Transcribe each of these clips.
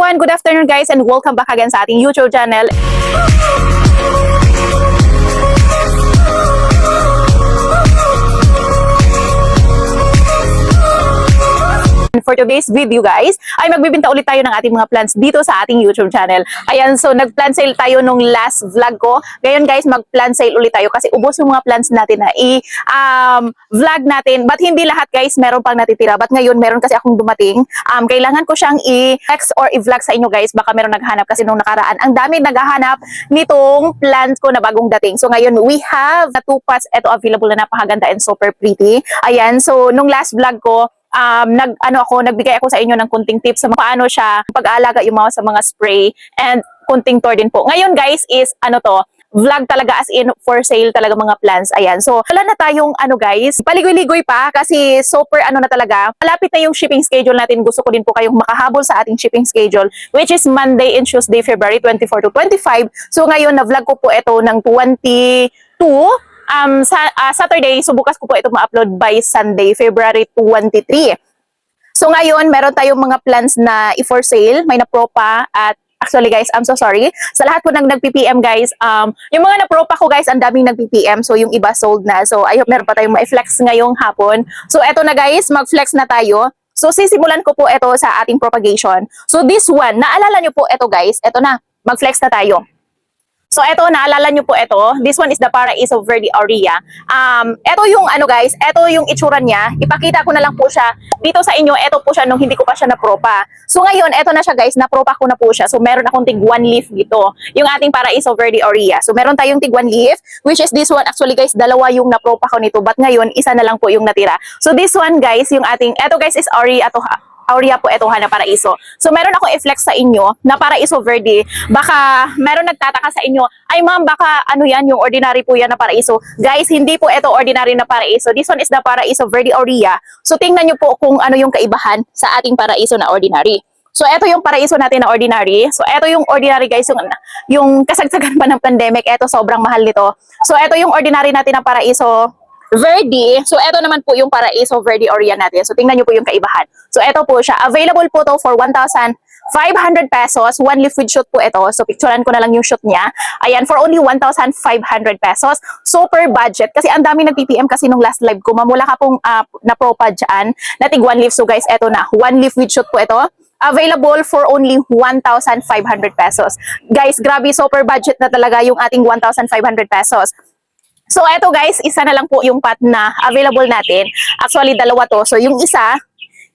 everyone! Good afternoon guys and welcome back again sa ating YouTube channel. For today's video guys, ay magbibenta ulit tayo ng ating mga plants dito sa ating YouTube channel. Ayan, so nag-plant sale tayo nung last vlog ko. Ngayon guys, mag-plant sale ulit tayo kasi ubos yung mga plants natin na i-vlog natin. But hindi lahat guys, meron pang natitira. But ngayon, meron kasi akong dumating. Kailangan ko siyang i-text or i-vlog sa inyo guys. Baka meron naghahanap kasi nung nakaraan. Ang dami naghahanap nitong plants ko na bagong dating. So ngayon, we have na 2 pots. Ito available na napakaganda and super pretty. Ayan, so nung last vlog ko, nagbigay ako sa inyo ng kunting tips sa paano siya pag-aalaga yung mga sa mga spray and kunting tour din po. Ngayon guys is vlog talaga as in for sale talaga mga plants. Ayan. So, wala na tayong guys, paligoy-ligoy pa kasi super na talaga. Malapit na yung shipping schedule natin. Gusto ko din po kayong makahabol sa ating shipping schedule which is Monday and Tuesday, February 24 to 25. So, ngayon na-vlog ko po ito ng 22 Saturday, so bukas ko po ito ma-upload by Sunday, February 23. So ngayon, meron tayong mga plans na i-for sale, may na-propa at actually guys, I'm so sorry. Sa lahat po ng nag-PPM guys, yung mga na-propa ko guys, ang daming nag-PPM, so yung iba sold na. So I hope meron pa tayong ma-flex ngayong hapon. So eto na guys, mag-flex na tayo. So sisimulan ko po ito sa ating propagation. So this one, naalala nyo po ito guys, ito na, mag-flex na tayo. So, eto, naalala nyo po ito. This one is the Paraiso Verde Aurea. Eto yung guys, eto yung itsura niya. Ipakita ko na lang po siya dito sa inyo. Eto po siya nung hindi ko pa siya napropa. So, ngayon, eto na siya guys, napropa ko na po siya. So, meron akong tig 1 leaf dito. Yung ating Paraiso Verde Aurea. So, meron tayong tig 1 leaf, which is this one. Actually guys, dalawa yung napropa ko nito. But ngayon, isa na lang po yung natira. So, this one guys, yung ating, eto guys is Aurea po ito na Paraiso. So meron akong i-flex sa inyo na Paraiso Verde. Baka meron nagtataka sa inyo, ay ma'am baka yan yung ordinary po yan na Paraiso. Guys, hindi po ito ordinary na Paraiso. This one is the Paraiso Verde Aurea. So tingnan nyo po kung ano yung kaibahan sa ating Paraiso na ordinary. So ito yung Paraiso natin na ordinary. So ito yung ordinary guys, yung kasagsagan pa ng pandemic, ito sobrang mahal nito. So ito yung ordinary natin na Paraiso Verde. So, ito naman po yung Paraiso Verde Aurea natin. So, tingnan nyo po yung kaibahan. So, ito po siya. Available po to for 1,500 pesos. 1 leaf with shoot po ito. So, picturean ko na lang yung shoot niya. Ayan, for only 1,500 pesos. Super budget. Kasi ang dami nag-PPM kasi nung last live ko. Mamula ka pong na-propa dyan. Natig 1 leaf. So, guys, ito na. 1 leaf with shoot po ito. Available for only 1,500 pesos. Guys, grabe. Super budget na talaga yung ating 1,500 pesos. So, eto guys, isa na lang po yung pot na available natin. Actually, dalawa to. So, yung isa,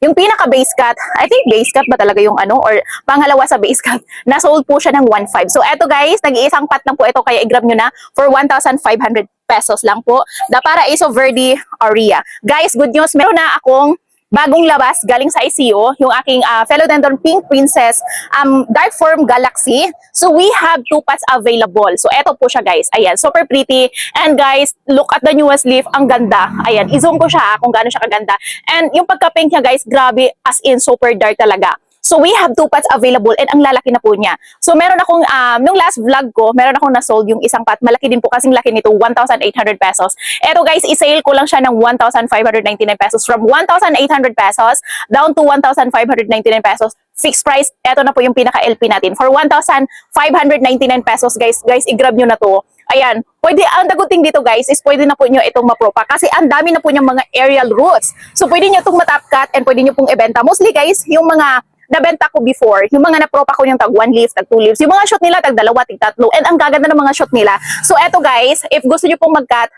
yung pinaka-base cut, I think base cut ba talaga yung or pangalawa sa base cut, na-sold po siya ng 1,500. So, eto guys, nag-iisang pot lang po ito, kaya i-grab nyo na for 1,500 pesos lang po. The Paraiso Verde Aurea. Guys, good news, meron na akong bagong labas galing sa ICO, yung aking Philodendron Pink Princess Dark Form Galaxy. So we have 2 pots available. So eto po siya guys. Ayan, super pretty. And guys, look at the newest leaf. Ang ganda. Ayan, i-zoom ko siya kung gaano siya kaganda. And yung pagka-pink niya guys, grabe as in super dark talaga. So we have 2 pots available and ang lalaki na po niya. So meron akong, nung last vlog ko, meron akong na-sold yung isang pot. Malaki din po kasing laki nito, 1,800 pesos. Eto guys, i-sale ko lang siya ng 1,599 pesos. From 1,800 pesos down to 1,599 pesos. Fixed price, eto na po yung pinaka-LP natin. For 1,599 pesos guys, i-grab nyo na to. Ayan, pwede, ang daguting dito guys is pwede na po nyo itong mapropa kasi ang dami na po niyang mga aerial roots. So pwede nyo itong matap cut and pwede nyo pong ibenta. Mostly guys, yung mga nabenta ko before, yung mga napropa ko yung tag 1 leaf, tag 2 leaves, yung mga shoot nila tag 2, tag 3, and ang gaganda ng mga shoot nila. So eto guys, if gusto nyo pong mag-cut,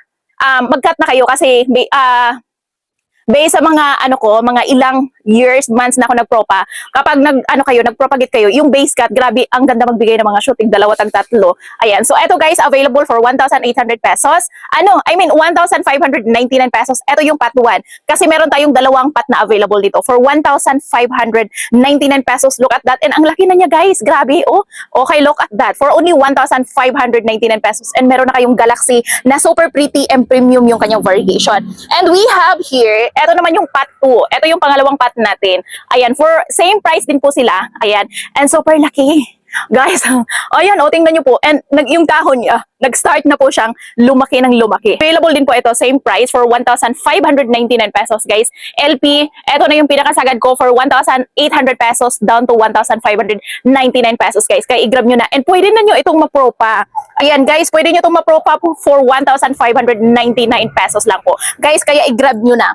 mag-cut na kayo kasi based sa mga mga ilang years, months na ako nagpropa, kapag nagpropagate kayo, yung base cut, grabe, ang ganda magbigay ng mga shooting, 2, tag 3. Ayan. So, eto guys, available for 1,800 pesos. 1,599 pesos. Eto yung pot 1. Kasi meron tayong dalawang pot na available dito for 1,599 pesos. Look at that. And ang laki na niya guys. Grabe. Oh, okay, look at that. For only 1,599 pesos. And meron na kayong Galaxy na super pretty and premium yung kanyang variation. And we have here, eto naman yung pot 2. Eto yung pangalawang pot natin. Ayan, for same price din po sila. Ayan. And super laki. Guys, ayan, o, tingnan nyo po. And yung dahon niya, nag-start na po siyang lumaki ng lumaki. Available din po ito, same price for 1,599 pesos, guys. LP, ito na yung pinakasagad ko for 1,800 pesos down to 1,599 pesos, guys. Kaya i-grab nyo na. And pwede na nyo itong ma-pro-pa. Ayan, guys, pwede nyo itong ma-pro-pa po for 1,599 pesos lang po. Guys, kaya i-grab nyo na.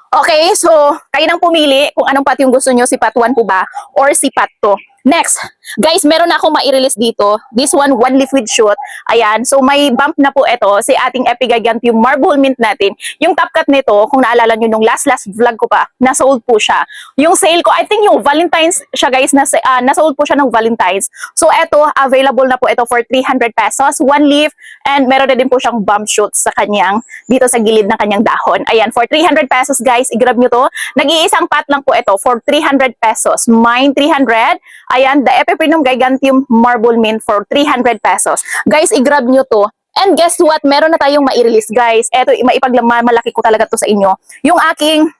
Okay, so kayo nang pumili kung anong pot yung gusto nyo, si pot 1 po ba or si pot 2. Next, guys, meron na akong mai-release dito. This one leaf with shoot. Ayan, so may bump na po ito, si ating Epigiganteum Marble Mint natin. Yung top cut nito, kung naalala nyo nung last vlog ko pa, nasold po siya. Yung sale ko, I think yung Valentine's siya, guys, nasold po siya ng Valentine's. So eto, available na po ito for 300 pesos, 1 leaf, and meron na din po siyang bump shoot sa kanyang, dito sa gilid ng kanyang dahon. Ayan, for 300 pesos, guys, i-grab nyo to. Nag-iisang pot lang po ito for 300 pesos. Mine 300. Ayan, the Epiprenum Giganteum Marble Mint for 300 pesos. Guys, i-grab nyo to. And guess what? Meron na tayong mai-release, guys. Eto, maipagmalaki ko talaga to sa inyo. Yung aking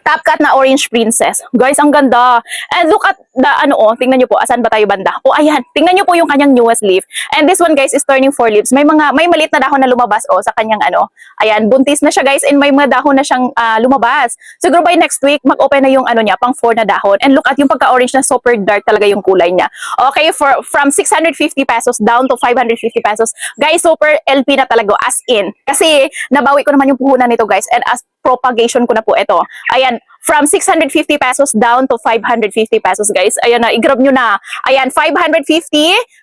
top cut na Orange Princess. Guys, ang ganda. And look at the, tingnan nyo po, asan ba tayo banda? O, ayan, tingnan nyo po yung kanyang newest leaf. And this one, guys, is turning 4 leaves. May maliit na dahon na lumabas, sa kanyang, ayan, buntis na siya, guys, and may mga dahon na siyang lumabas. Siguro by next week, mag-open na yung, niya, pang 4 na dahon. And look at yung pagka-orange na super dark talaga yung kulay niya. Okay, from 650 pesos down to 550 pesos. Guys, super LP na talaga, as in. Kasi, nabawi ko naman yung puhunan nito, guys, and as propagation ko na po ito. Ayan, from 650 pesos down to 550 pesos, guys. Ayan na, i-grab nyo na. Ayan, 550,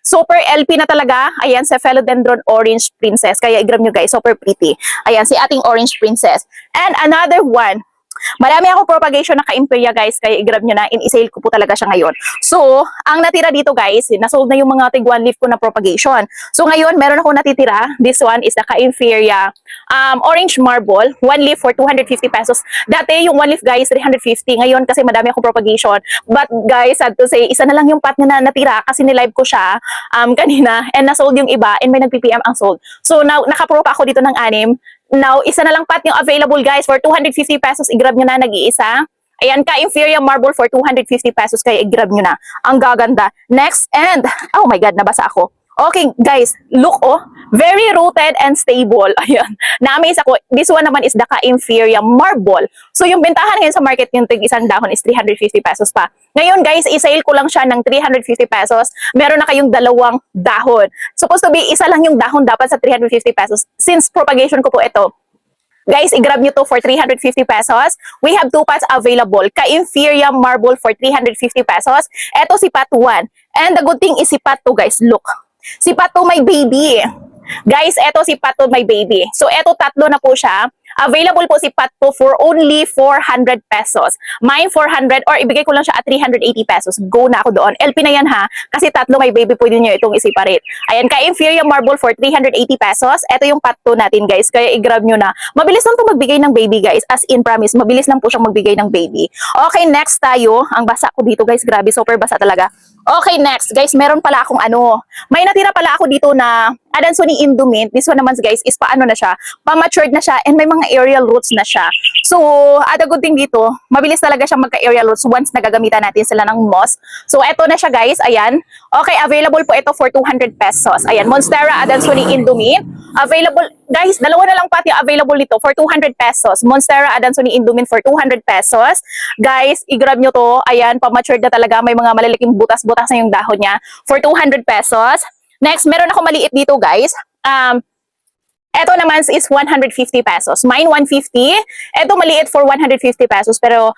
super LP na talaga. Ayan, sa Philodendron Orange Princess. Kaya i-grab nyo, guys, super pretty. Ayan, si ating Orange Princess. And another one, marami akong propagation na ka-Imperia, guys, kaya i-grab nyo na, in-sale ko po talaga siya ngayon. So, ang natira dito, guys, nasold na yung mga tig 1 leaf ko na propagation. So, ngayon, meron ako natitira. This one is the ka-Imperia Orange Marble, 1 leaf for 250 pesos. Dati, yung 1 leaf, guys, 350. Ngayon, kasi madami akong propagation. But, guys, sad to say, isa na lang yung pot na natira kasi nilive ko siya kanina, and nasold yung iba, and may nag-PPM ang sold. So, now, nakapro pa ako dito ng 6. Now, isa na lang pot yung available, guys, for 250 pesos. I-grab nyo na, nag-iisa. Ayan, ka-Inferior Marble for 250 pesos. Kaya i-grab nyo na. Ang gaganda. Next, and, oh my God, nabasa ako. Okay, guys, look, very rooted and stable. Ayan, na-amaze ako. This one naman is the ka-Inferior Marble. So, yung bentahan ngayon sa market yung isang dahon is 350 pesos pa. Ngayon, guys, i-sale ko lang siya ng 350 pesos. Meron na kayong 2 dahon. Supposed to be, isa lang yung dahon dapat sa 350 pesos. Since propagation ko po ito, guys, i-grab nyo to for 350 pesos. We have 2 pots available. Ka-Inferior Marble for 350 pesos. Ito si pot 1. And the good thing is si pot 2, guys. Look. Si pot 2 may baby. Guys, eto si pot 2 may baby. So, eto 3 na po siya. Available po si pot 2 for only 400 pesos. Mine 400 or ibigay ko lang siya at 380 pesos. Go na ako doon. LP na yan ha. Kasi 3 may baby, pwede nyo itong i-separate. Ayan, ka-Inferior Marble for 380 pesos. Ito yung pot 2 natin, guys. Kaya i-grab nyo na. Mabilis lang ito magbigay ng baby, guys. As in promise, mabilis lang po siyang magbigay ng baby. Okay, next tayo. Ang basa ko dito, guys. Grabe, super basa talaga. Okay, next. Guys, meron pala akong may natira pala ako dito na Adansonii Indumint. This one naman, guys, is paano na siya? Pa-matured na siya and may mga aerial roots na siya. So, the good thing dito, mabilis talaga siya magka-aerial roots once nagagamitan natin sila ng moss. So, eto na siya, guys. Ayan. Okay, available po ito for 200 pesos. Ayan, Monstera Adansonii Indumint. Available, guys, 2 na lang pati available dito for 200 pesos. Monstera Adansonii Indumint for 200 pesos. Guys, i-grab nyo to. Ayan, pa-matured na talaga. May mga maliliking butas-butas na yung dahon niya for 200 pesos. Next, meron ako maliit dito, guys. Ito naman is 150 pesos. Mine 150. Ito maliit for 150 pesos. Pero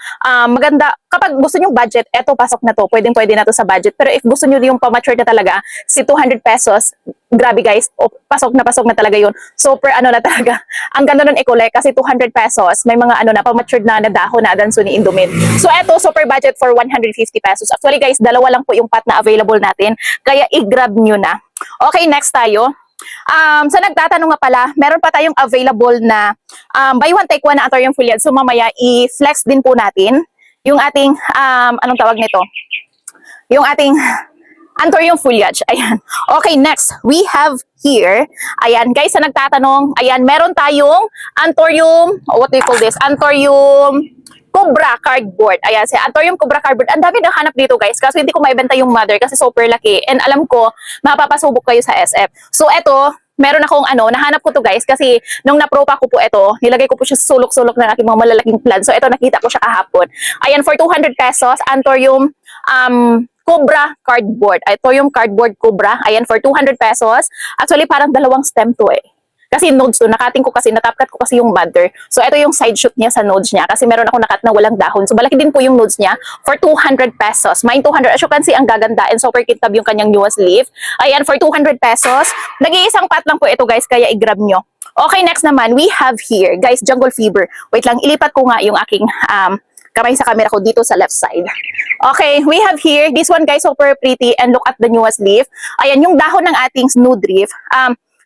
maganda. Kapag gusto nyo budget, ito pasok na to. Pwede na to sa budget. Pero if gusto nyo yung pa-mature na talaga, si 200 pesos, grabe guys, pasok na talaga yun. Super na talaga. Ang ganda nun i-collect kasi 200 pesos, may mga pa-matured na dahon na Adansonii Indumint. So eto, super budget for 150 pesos. Actually guys, 2 lang po yung pot na available natin. Kaya i-grab nyo na. Okay, next tayo. Sa nagtatanong nga pala, meron pa tayong available na buy one take one na Anthurium foliage. So mamaya i-flex din po natin yung ating anong tawag nito? Yung ating Anthurium foliage. Ayan. Okay, next we have here. Ayan, guys, sa nagtatanong, ayan, meron tayong Anthurium, what do you call this? Anthurium Cobra cardboard. Ayan, si Antorium Cobra cardboard. Ang dami nang hanap dito guys kasi hindi ko maibenta yung mother kasi super laki. And alam ko, mapapasubok kayo sa SF. So eto, meron akong nahanap ko to guys kasi nung napropa ko po ito, nilagay ko po siya sa sulok-sulok ng aking mga malalaking plant. So ito nakita ko siya kahapon. Ayan, for 200 pesos, Antorium Cobra cardboard. Ito yung cardboard Cobra. Ayan, for 200 pesos. Actually, parang dalawang stem to eh. Kasi nodes to, nakating ko kasi, natapkat ko kasi yung mother. So, ito yung side shoot niya sa nodes niya. Kasi meron ako nakat na walang dahon. So, malaki din po yung nodes niya for 200 pesos. Mine 200. As you can see, ang gaganda and super kintab yung kanyang newest leaf. Ayan, for 200 pesos. Nag-iisang pat lang po ito guys, kaya i-grab nyo. Okay, next naman, we have here, guys, jungle fever. Wait lang, ilipat ko nga yung aking kamay sa camera ko dito sa left side. Okay, we have here, this one guys, super pretty and look at the newest leaf. Ayan, yung dahon ng ating snowdrift.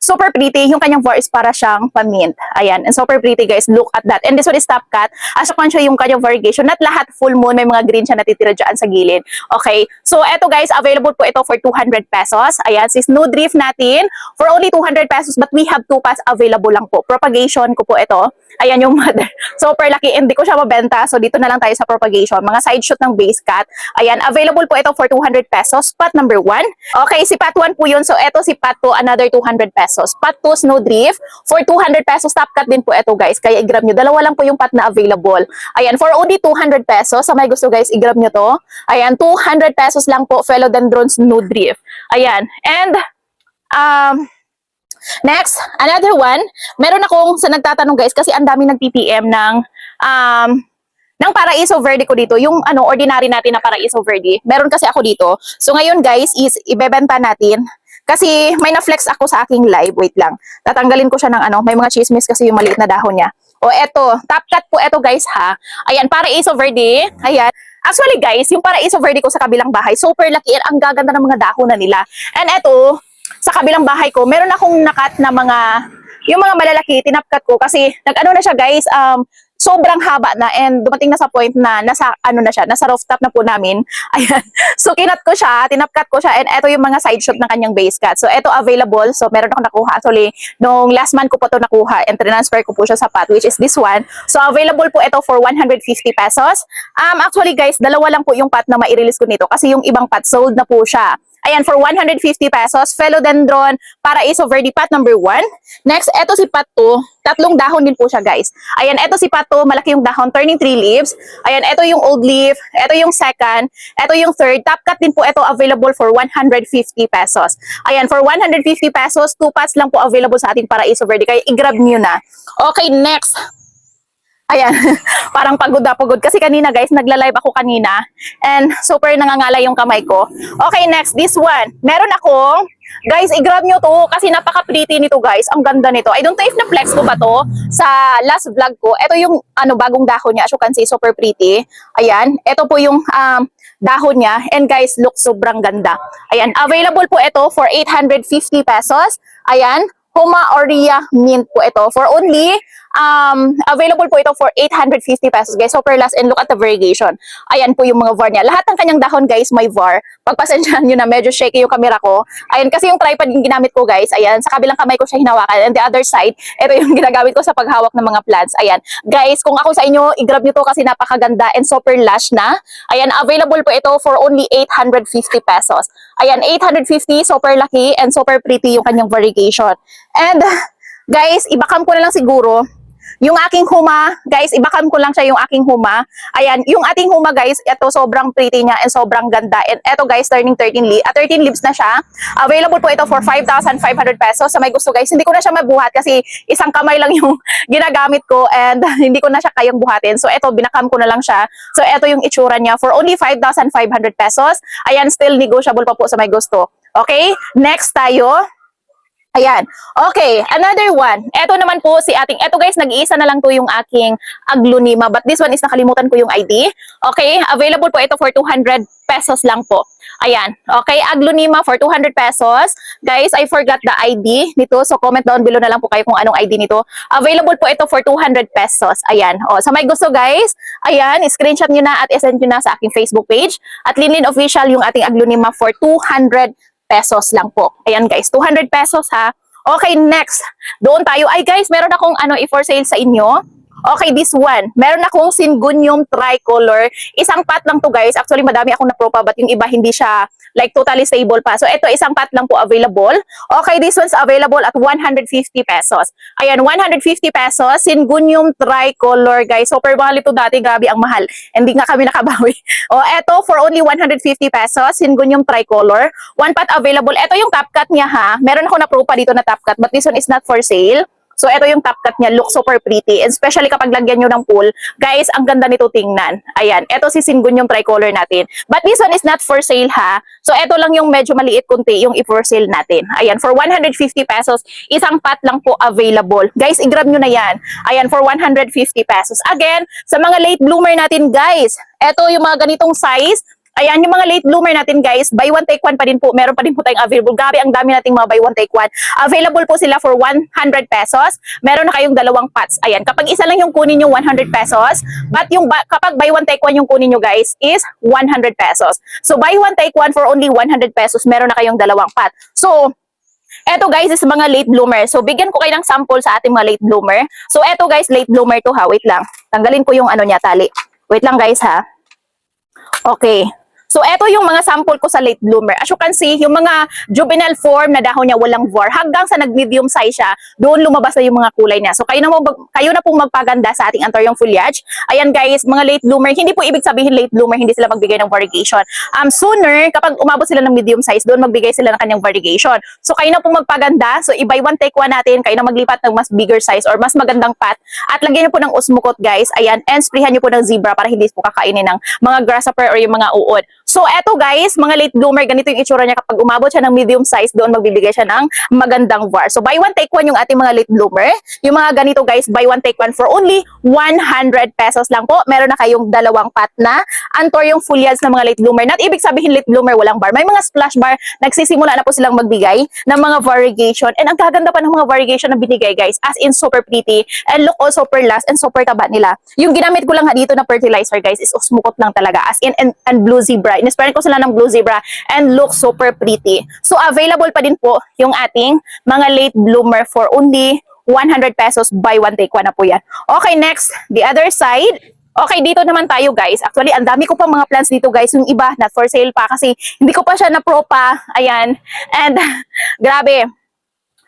Super pretty. Yung kanyang var is para siyang pamint. Ayan. And super pretty guys. Look at that. And this one is top cut. As you can show yung kanyang variegation. Not lahat full moon. May mga green siya natitira dyan sa gilid. Okay. So, eto guys. Available po ito for 200 pesos. Ayan. Si Snowdrift natin for only 200 pesos. But we have 2 pots available lang po. Propagation ko po ito. Ayan yung mother. Super laki. Hindi ko siya mabenta. So, dito na lang tayo sa propagation. Mga side shoot ng base cut. Ayan. Available po ito for 200 pesos. Pot number 1. Okay. Si pot 1 po yun. So, eto si pot 2. Another 200 pesos. Pot 2 Snowdrift for 200 pesos. Top cut din po ito guys. Kaya i-grab nyo. Dalawa lang po yung pot na available. Ayan. For only 200 pesos. Sa may gusto guys, i-grab nyo to. Ayan. 200 pesos lang po. Philodendron Snowdrift. Ayan. And, next, another one. Meron akong sa nagtatanong guys kasi ang dami nag-PPM ng Paraiso Verde ko dito, yung ordinary natin na Paraiso Verde. Meron kasi ako dito. So ngayon guys is ibebenta natin kasi may na-flex ako sa aking live. Wait lang. Tatanggalin ko siya ng may mga chismis kasi yung maliit na dahon niya. O eto, top cut po eto guys ha. Ayan, Paraiso Verde. Ayan. Actually guys, yung Paraiso Verde ko sa kabilang bahay, super laki. Ang gaganda ng mga dahon na nila. And eto, sa kabilang bahay ko, meron akong nakat na yung mga malalaki, tinapkat ko kasi nag-na siya guys, sobrang haba na and dumating na sa point na nasa nasa rooftop na po namin. Ayan. So kinat ko siya, tinapkat ko siya and eto yung mga side shot ng kanyang base cut. So eto available. So meron akong nakuha. Actually, nung last month ko po to nakuha and transfer ko po siya sa pot which is this one. So available po ito for 150 pesos. Actually guys, dalawa lang po yung pot na mai-release ko nito kasi yung ibang pot sold na po siya. Ayan, for 150 pesos, Philodendron Paraiso Verde pot number 1. Next, eto si pot 2. Tatlong dahon din po siya, guys. Ayan, eto si pot 2, malaki yung dahon, turning 3 leaves. Ayan, eto yung old leaf, eto yung second, eto yung third. Top cut din po ito available for 150 pesos. Ayan, for 150 pesos, 2 pots lang po available sa ating Paraiso Verde. Kaya i-grab nyo na. Okay, next. Ayan, parang pagod na pagod. Kasi kanina guys, nagla-live ako kanina. And super nangangala yung kamay ko. Okay, next, this one. Meron akong, guys, i-grab nyo to kasi napaka-pretty nito guys. Ang ganda nito. I don't know if na-flex ko ba to sa last vlog ko. Ito yung bagong dahon niya. As you can see, super pretty. Ayan, ito po yung dahon niya. And guys, look, sobrang ganda. Ayan, available po ito for 850 pesos. Ayan, Huma Aurea Mint po ito for only available po ito for 850 pesos guys. Super last and look at the variegation. Ayan po yung mga var niya. Lahat ng kanyang dahon guys may var. Pagpasensyahan nyo na medyo shaky yung camera ko. Ayan kasi yung tripod yung ginamit ko guys. Ayan sa kabilang kamay ko siya hinawakan. And the other side, ito yung ginagamit ko sa paghawak ng mga plants. Ayan. Guys, kung ako sa inyo, i-grab nyo to kasi napakaganda and super lush na. Ayan, available po ito for only 850 pesos. Ayan, 850, super laki and super pretty yung kanyang variegation. And guys, ibakam ko na lang siguro yung aking huma, guys, ibakam ko lang siya yung aking huma. Ayan, yung ating huma, guys, ito sobrang pretty niya and sobrang ganda. And ito, guys, turning 13 leaves na siya. Available po ito for 5,500 pesos. Sa may gusto, guys, hindi ko na siya mabuhat kasi isang kamay lang yung ginagamit ko and hindi ko na siya kayang buhatin. So, ito, binakam ko na lang siya. So, ito yung itsura niya for only 5,500 pesos. Ayan, still negotiable pa po sa may gusto. Okay, next tayo. Ayan. Okay, another one. Ito naman po si ating, ito guys, nag-iisa na lang to yung aking aglonema. But this one is nakalimutan ko yung ID. Okay, available po ito for 200 pesos lang po. Ayan. Okay, aglonema for 200 pesos. Guys, I forgot the ID nito. So comment down below na lang po kayo kung anong ID nito. Available po ito for 200 pesos. Ayan. O, sa may gusto guys, ayan, screenshot nyo na at isend nyo na sa aking Facebook page. At Linlin Official yung ating aglonema for 200 pesos lang po. Ayan guys, 200 pesos ha. Okay, next. Doon tayo. Ay guys, meron akong i-for sale sa inyo. Okay, this one. Meron akong Syngonium tricolor. Isang pot lang to guys. Actually, madami akong napropa but yung iba hindi siya like totally stable pa. So, ito isang pot lang po available. Okay, this one's available at 150 pesos. Ayan, 150 pesos. Syngonium tricolor guys. Super mahal ito dati. Grabe ang mahal. Hindi nga kami nakabawi. O, ito for only 150 pesos. Syngonium tricolor. One pot available. Ito yung top cut niya ha. Meron ako napropa dito na top cut but this one is not for sale. So, ito yung top cut niya. Look super pretty. And especially kapag lagyan nyo ng pool. Guys, ang ganda nito tingnan. Ayan. Ito si Syngonium tricolor natin. But this one is not for sale ha. So, ito lang yung medyo maliit kunti yung i-for sale natin. Ayan. For 150 pesos, isang pot lang po available. Guys, i-grab nyo na yan. Ayan. For 150 pesos. Again, sa mga late bloomer natin guys. Ito yung mga ganitong size. Ayan, yung mga late bloomer natin guys, buy one take one pa din po. Meron pa din po tayong available. Grabe, ang dami nating mga buy one take one. Available po sila for 100 pesos. Meron na kayong dalawang pots. Ayan, kapag isa lang yung kunin yung 100 pesos, but yung kapag buy one take one yung kunin nyo guys is 100 pesos. So buy one take one for only 100 pesos, meron na kayong dalawang pot. So, eto guys is mga late bloomer. So, bigyan ko kayo ng sample sa ating mga late bloomer. So, eto guys, late bloomer to ha. Wait lang. Tanggalin ko yung ano niya, tali. Wait lang guys ha. Okay. So, eto yung mga sample ko sa late bloomer. As you can see, yung mga juvenile form na dahon niya walang VOR, hanggang sa nag-medium size siya, doon lumabas na yung mga kulay niya. So, kayo na pong magpaganda sa ating anthurium foliage. Ayan guys, mga late bloomer, hindi po ibig sabihin late bloomer, hindi sila magbigay ng variegation. Sooner, kapag umabot sila ng medium size, doon magbigay sila ng kanyang variegation. So, kayo na pong magpaganda. So, i-buy one take one natin, kayo na maglipat ng mas bigger size or mas magandang pot. At lagyan niyo po ng osmocot guys. Ayan, and sprayhan niyo po ng zebra para hindi po kakainin ng mga grasshopper or yung mga uod. So, eto guys, mga late bloomer, ganito yung itsura niya kapag umabot siya ng medium size, doon magbibigay siya ng magandang VAR. So, buy one, take one yung ating mga late bloomer. Yung mga ganito guys, buy one, take one for only 100 pesos lang po. Meron na kayong dalawang pot na anthurium foliage na mga late bloomer. Not ibig sabihin late bloomer, walang bar. May mga splash bar, nagsisimula na po silang magbigay ng mga variegation. And ang gaganda pa ng mga variegation na binigay guys, as in super pretty and look also super last and super taba nila. Yung ginamit ko lang dito na fertilizer guys is osmocot lang talaga, as in and blue zebra. Inispayan ko sila ng blue zebra and look super pretty. So, available pa din po yung ating mga late bloomer for only 100 pesos. Buy one, take one na po yan. Okay, next, the other side. Okay, dito naman tayo guys. Actually, ang dami ko pang mga plants dito guys. Yung iba, not for sale pa kasi hindi ko pa siya na-propa. Ayan. And, grabe.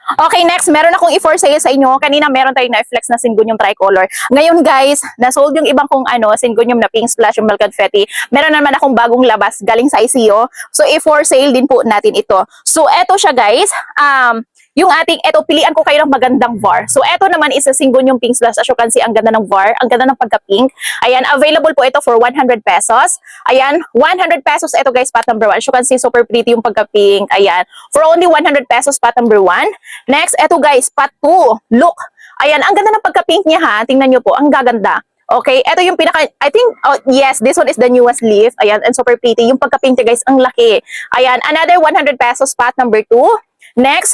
Okay, next, meron akong i-for sale sa inyo. Kanina meron tayong na-flex na Syngonium tricolor. Ngayon guys, na-sold yung ibang kong Syngonium na pink splash, yung milk confetti. Meron naman akong bagong labas galing sa ICO. So, i-for sale din po natin ito. So, eto siya guys. Yung ating, eto, pilian ko kayo ng magandang VAR. So, eto naman is a Syngonium pink splash. As you can see, ang ganda ng VAR. Ang ganda ng pagka-pink. Ayan, available po ito for 100 pesos. Ayan, 100 pesos. Ito guys, pot number 1. As you can see, super pretty yung pagka-pink. Ayan, for only 100 pesos, pot number 1. Next, eto guys, pot 2. Look. Ayan, ang ganda ng pagka-pink niya ha. Tingnan nyo po, ang gaganda. Okay, ito yung pinaka, I think, oh, yes, this one is the newest leaf. Ayan, and super pretty. Yung pagka-pink niya guys, ang laki. Ayan, another 100 pesos, pot number 2. Next,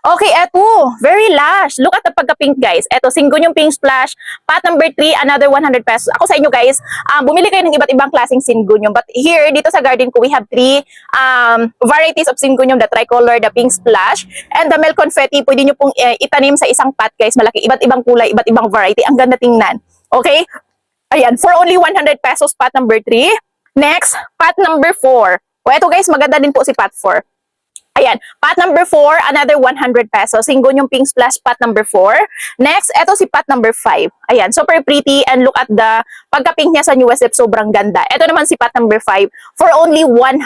okay, eto, very lush. Look at the pagka-pink guys. Eto, Syngonium pink splash. Pot number 3, another 100 pesos. Ako sa inyo guys, bumili kayo ng iba't ibang klaseng Syngonium. But here, dito sa garden ko, we have 3 varieties of Syngonium. The tricolor, the pink splash, and the milk confetti. Pwede nyo pong itanim sa isang pot guys. Malaki, iba't ibang kulay, iba't ibang variety. Ang ganda tingnan. Okay? Ayan, for only 100 pesos, pot number 3. Next, pot number 4. O eto guys, maganda din po si pot 4. Ayan, pot number 4, another 100 pesos. Syngonium pink splash, pot number 4. Next, eto si pot number 5. Ayan, super pretty and look at the pagka-pink niya sa newest step, sobrang ganda. Eto naman si pot number 5 for only 100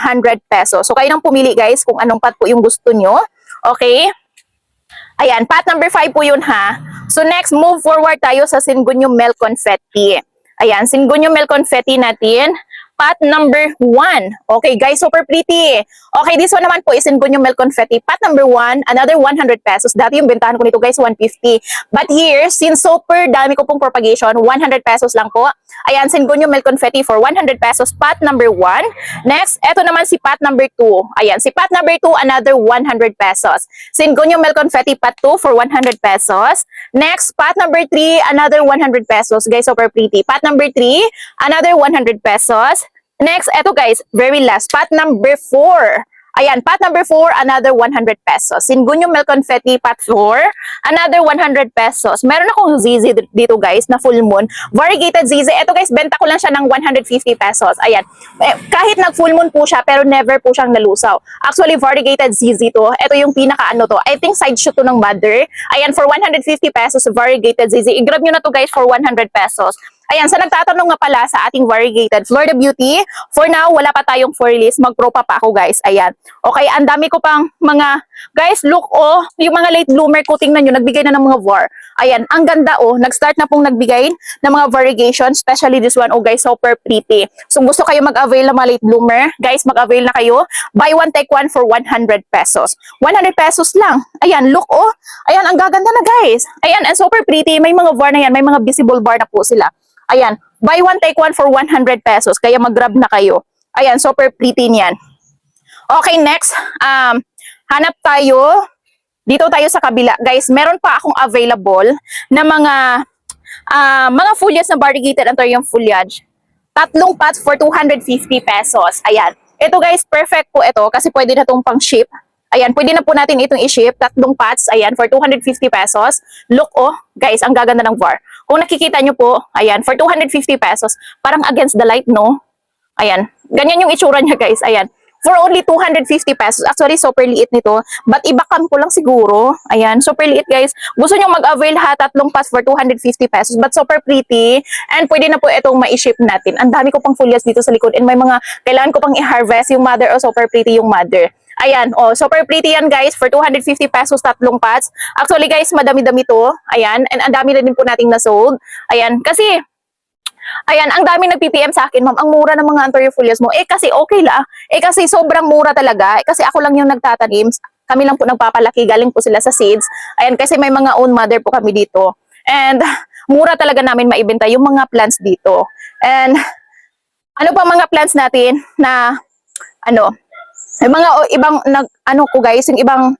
pesos. So, kayo nang pumili guys kung anong pot po yung gusto nyo. Okay? Ayan, pot number 5 po yun ha. So, next, move forward tayo sa Syngonium milk confetti. Ayan, Syngonium milk confetti natin. Pot number 1. Okay, guys, super pretty. Okay, this one naman po is Syngonium milk confetti. Pot number 1, another 100 pesos. Dati yung bentahan ko nito, guys, 150. But here, since super dami ko pong propagation, 100 pesos lang po. Ayan, Syngonium milk confetti for 100 pesos. Pot number 1. Next, eto naman si pot number 2. Ayan, si pot number 2, another 100 pesos. Syngonium milk confetti pot 2 for 100 pesos. Next, pot number 3, another 100 pesos. Guys, super pretty. Pot number 3, another 100 pesos. Next, eto guys, very last, pot number 4. Ayan, pot number 4, another 100 pesos. Singunyo milk confetti, pot 4, another 100 pesos. Meron akong ZZ dito guys, na full moon. Variegated ZZ. Ito guys, benta ko lang siya ng 150 pesos. Ayan. Kahit nag full moon po siya, pero never po siyang nalusaw. Actually, variegated ZZ to. Ito yung pinaka ano to. I think side shoot to ng mother. Ayan, for 150 pesos, variegated ZZ. I-grab nyo na to guys for 100 pesos. Ayan, sa nagtatanong nga pala sa ating variegated Florida Beauty, for now, wala pa tayong for release. Mag-propa pa ako, guys. Ayan. Okay, ang dami ko pang mga, guys, look, oh, yung mga late bloomer ko, tingnan nyo, nagbigay na ng mga var. Ayan, ang ganda, oh, nag-start na pong nagbigay ng mga variegation, especially this one, oh, guys, super pretty. So, gusto kayo mag-avail ng mga late bloomer, guys, mag-avail na kayo. Buy one, take one for 100 pesos. 100 pesos lang. Ayan, look, oh. Ayan, ang gaganda na, guys. Ayan, and super pretty. May mga var na yan, may mga visible bar na po sila. Ayan, buy one, take one for 100 pesos. Kaya mag-grab na kayo. Ayan, super pretty niyan. Okay, next. Hanap tayo. Dito tayo sa kabila. Guys, meron pa akong available na mga foliage na variegated Anthurium foliage. Tatlong pots for 250 pesos. Ayan. Ito guys, perfect po ito kasi pwede na itong pang-ship. Ayan, pwede na po natin itong i-ship. Tatlong pots, ayan, for 250 pesos. Look, oh, guys, ang gaganda ng var. Kung nakikita nyo po, ayan, for 250 pesos, parang against the light, no? Ayan, ganyan yung itsura niya, guys. Ayan, for only 250 pesos. Actually, super liit nito. But ibakam ko lang siguro. Ayan, super liit, guys. Gusto nyo mag-avail ha, tatlong pots for 250 pesos. But super pretty. And pwede na po itong ma-ship natin. Ang dami ko pang foliage dito sa likod. And may mga kailangan ko pang i-harvest. Yung mother, oh, super pretty yung mother. Ayan, oh, super pretty yan guys, for 250 pesos, tatlong pots. Actually guys, madami-dami to. Ayan, and ang dami na din po nating nasold. Ayan, kasi, ayan, ang dami nag-PPM sa akin, ma'am, ang mura ng mga Anthurium mo. Kasi okay la. Kasi sobrang mura talaga. Kasi ako lang yung nagtatanim. Kami lang po nagpapalaki, galing po sila sa seeds. Ayan, kasi may mga own mother po kami dito. And, mura talaga namin maibenta yung mga plants dito. And, ano pa mga plants natin na, yung mga ibang ko guys, yung ibang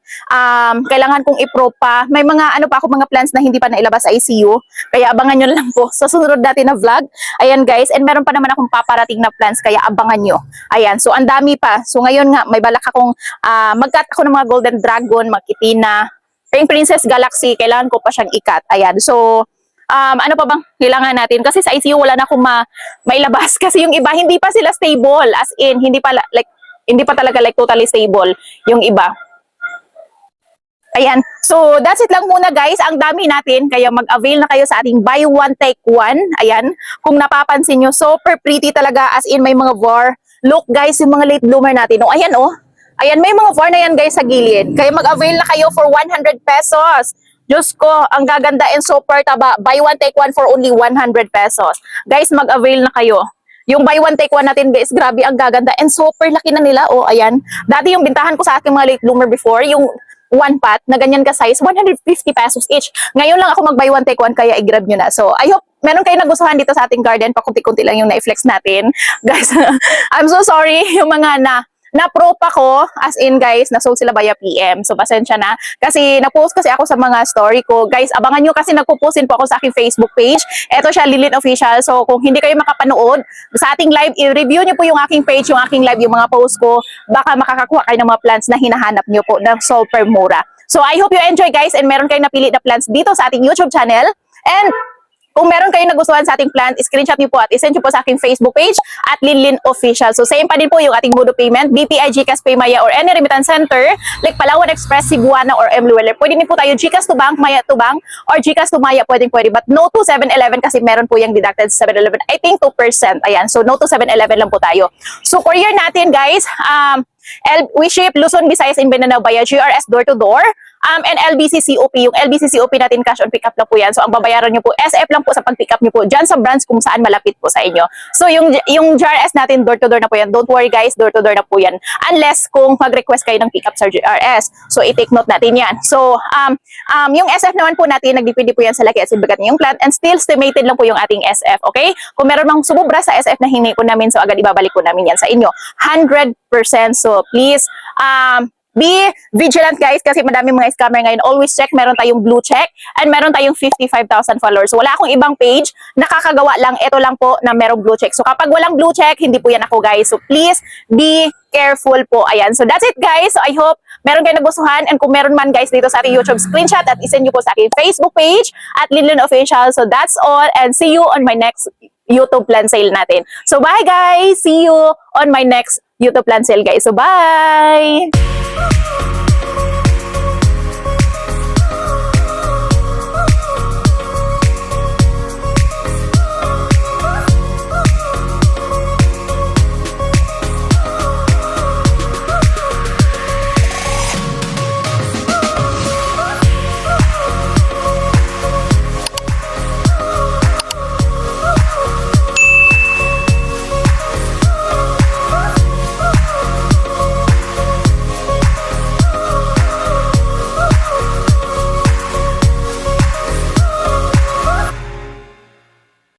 kailangan kong i-propa. May mga pa ako mga plans na hindi pa nailabas sa ICU. Kaya abangan nyo lang po sa sunod natin na vlog. Ayan guys, and meron pa naman akong paparating na plans kaya abangan nyo. Ayan, so ang dami pa. So ngayon nga, may balak akong mag-cut ako ng mga golden dragon, makitina, Pink Princess Galaxy, kailangan ko pa siyang i-cut. Ayan, so ano pa bang kailangan natin? Kasi sa ICU wala na akong mailabas. Kasi yung iba, hindi pa sila stable. As in, hindi pa talaga like totally stable yung iba. Ayan. So, that's it lang muna guys. Ang dami natin. Kaya mag-avail na kayo sa ating buy one, take one. Ayan. Kung napapansin nyo, super pretty talaga. As in, may mga var. Look guys, yung mga late bloomer natin. Oh, ayan oh. Ayan, may mga var na yan guys sa gilid. Kaya mag-avail na kayo for 100 pesos. Diyos ko, ang gaganda and super taba. Buy one, take one for only 100 pesos. Guys, mag-avail na kayo. Yung buy one take one natin guys, grabe ang gaganda and super laki na nila. Oh, ayan. Dati yung bintahan ko sa aking mga late bloomer before, yung one pot na ganyan ka size, 150 pesos each. Ngayon lang ako mag buy one take one kaya i-grab nyo na. So, I hope meron kayo nagustuhan dito sa ating garden. Pakunti-kunti lang yung na-flex natin. Guys, I'm so sorry yung mga na-propa ko, as in guys, nasold sila via PM. So, pasensya na. Kasi, na-post kasi ako sa mga story ko. Guys, abangan nyo kasi nagpo-postin po ako sa aking Facebook page. Ito siya, Lilin Official. So, kung hindi kayo makapanood sa ating live, i-review nyo po yung aking page, yung aking live, yung mga post ko. Baka makakakuha kayo ng mga plants na hinahanap nyo po na super mura. So, I hope you enjoy guys and meron kayong napili na plants dito sa ating YouTube channel. And, kung meron kayong nagustuhan sa ating plant, screenshot niyo po at isend niyo po sa aking Facebook page at Linlin Official. So same pa din po yung ating mode of payment, BPI, GCash, Paymaya or any remittance center like Palawan Express, Cebuana or M. Luweller. Pwede din po tayo GCash to bank, Maya to bank or GCash to Maya, pwede. But no to 7-Eleven kasi meron po yung deducted sa 7-Eleven. I think 2%. Ayan, so no to 7-Eleven lang po tayo. So courier natin guys, we ship Luzon, Visayas, and Mindanao via GRS door to door. And LBC COP, yung LBC COP natin cash on pick up na po yan. So ang babayaran nyo po, SF lang po sa pag-pick up nyo po dyan sa branch kung saan malapit po sa inyo. So yung GRS natin door to door na po yan. Don't worry guys, door to door na po yan. Unless kung mag-request kayo ng pick up sa GRS. So i-take note natin yan. So yung SF naman po natin, nagdipindi po yan sa laki at sibagat ng plant and still estimated lang po yung ating SF, okay? Kung meron mang sumubra sa SF na hingi po namin, so agad ibabalik po namin yan sa inyo. 100%. So please, be vigilant guys kasi madami mga scammer ngayon. Always check, meron tayong blue check and meron tayong 55,000 followers. So, wala akong ibang page, nakakagawa lang, ito lang po na merong blue check. So kapag walang blue check, hindi po yan ako guys. So please be careful po. Ayan. So that's it guys. So I hope meron kayo nagustuhan, and kung meron man guys dito sa ating YouTube, screenshot at isend nyo po sa aking Facebook page at Linlin Official. So that's all, and see you on my next YouTube plan sale natin. So bye guys! See you on my next YouTube plan sale guys. So bye!